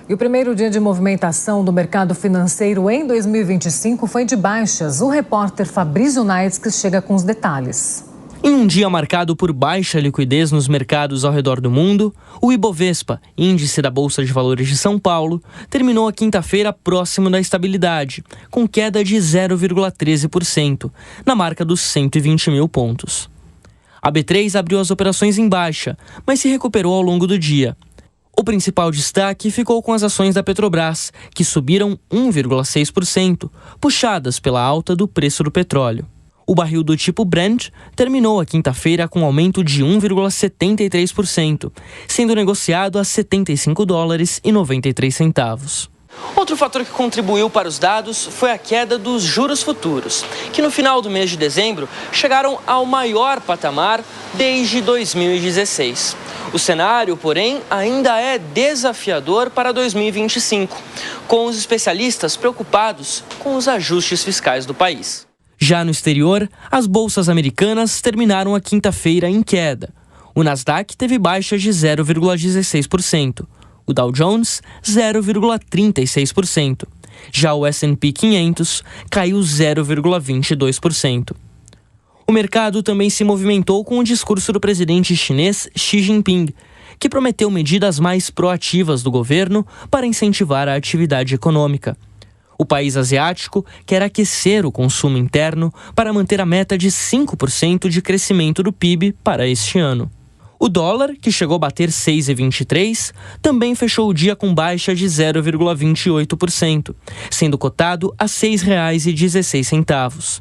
E o primeiro dia de movimentação do mercado financeiro em 2025 foi de baixas. O repórter Fabrício Naitsky chega com os detalhes. Em um dia marcado por baixa liquidez nos mercados ao redor do mundo, o Ibovespa, índice da Bolsa de Valores de São Paulo, terminou a quinta-feira próximo da estabilidade, com queda de 0,13%, na marca dos 120 mil pontos. A B3 abriu as operações em baixa, mas se recuperou ao longo do dia. O principal destaque ficou com as ações da Petrobras, que subiram 1,6%, puxadas pela alta do preço do petróleo. O barril do tipo Brent terminou a quinta-feira com aumento de 1,73%, sendo negociado a $75,93. Outro fator que contribuiu para os dados foi a queda dos juros futuros, que no final do mês de dezembro chegaram ao maior patamar desde 2016. O cenário, porém, ainda é desafiador para 2025, com os especialistas preocupados com os ajustes fiscais do país. Já no exterior, as bolsas americanas terminaram a quinta-feira em queda. O Nasdaq teve baixa de 0,16%, o Dow Jones 0,36%. Já o S&P 500 caiu 0,22%. O mercado também se movimentou com o discurso do presidente chinês Xi Jinping, que prometeu medidas mais proativas do governo para incentivar a atividade econômica. O país asiático quer aquecer o consumo interno para manter a meta de 5% de crescimento do PIB para este ano. O dólar, que chegou a bater 6,23, também fechou o dia com baixa de 0,28%, sendo cotado a R$ 6,16.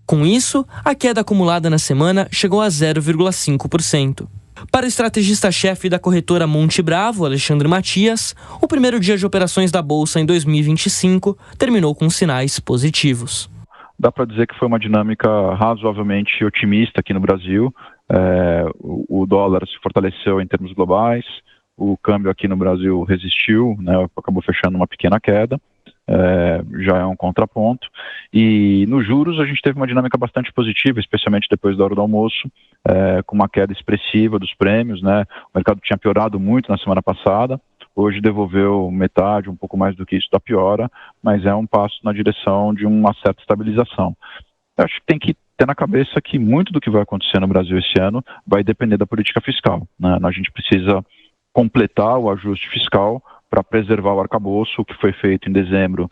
Com isso, a queda acumulada na semana chegou a 0,5%. Para o estrategista-chefe da corretora Monte Bravo, Alexandre Matias, o primeiro dia de operações da Bolsa em 2025 terminou com sinais positivos. Dá para dizer que foi uma dinâmica razoavelmente otimista aqui no Brasil. O dólar se fortaleceu em termos globais, o câmbio aqui no Brasil resistiu, né, acabou fechando uma pequena queda. Já é um contraponto, e nos juros a gente teve uma dinâmica bastante positiva, especialmente depois da hora do almoço, com uma queda expressiva dos prêmios, né? O mercado tinha piorado muito na semana passada, hoje devolveu metade, um pouco mais do que isso da piora, mas é um passo na direção de uma certa estabilização. Eu acho que tem que ter na cabeça que muito do que vai acontecer no Brasil esse ano vai depender da política fiscal, né? A gente precisa completar o ajuste fiscal para preservar o arcabouço. O que foi feito em dezembro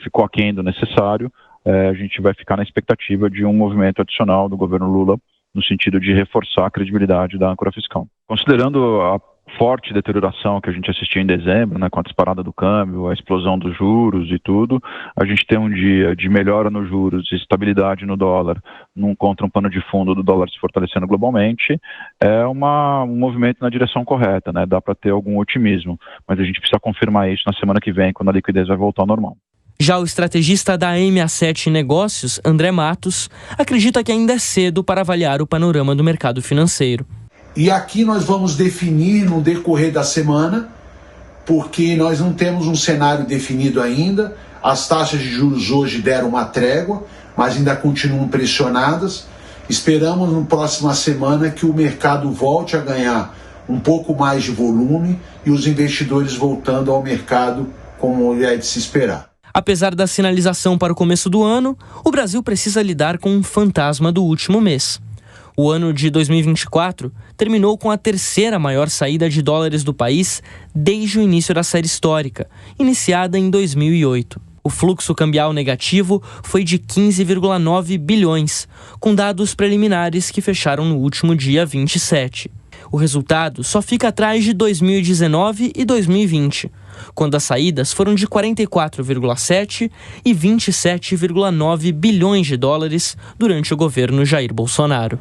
ficou aquém do necessário. A gente vai ficar na expectativa de um movimento adicional do governo Lula no sentido de reforçar a credibilidade da âncora fiscal. Considerando a forte deterioração que a gente assistiu em dezembro, né, com a disparada do câmbio, a explosão dos juros e tudo, a gente tem um dia de melhora nos juros e estabilidade no dólar, contra um pano de fundo do dólar se fortalecendo globalmente, é um movimento na direção correta, né? Dá para ter algum otimismo, mas a gente precisa confirmar isso na semana que vem, quando a liquidez vai voltar ao normal. Já o estrategista da MA7 Negócios, André Matos, acredita que ainda é cedo para avaliar o panorama do mercado financeiro. E aqui nós vamos definir no decorrer da semana, porque nós não temos um cenário definido ainda. As taxas de juros hoje deram uma trégua, mas ainda continuam pressionadas. Esperamos na próxima semana que o mercado volte a ganhar um pouco mais de volume e os investidores voltando ao mercado como é de se esperar. Apesar da sinalização para o começo do ano, o Brasil precisa lidar com um fantasma do último mês. O ano de 2024 terminou com a terceira maior saída de dólares do país desde o início da série histórica, iniciada em 2008. O fluxo cambial negativo foi de 15,9 bilhões, com dados preliminares que fecharam no último dia 27. O resultado só fica atrás de 2019 e 2020, quando as saídas foram de 44,7 e 27,9 bilhões de dólares durante o governo Jair Bolsonaro.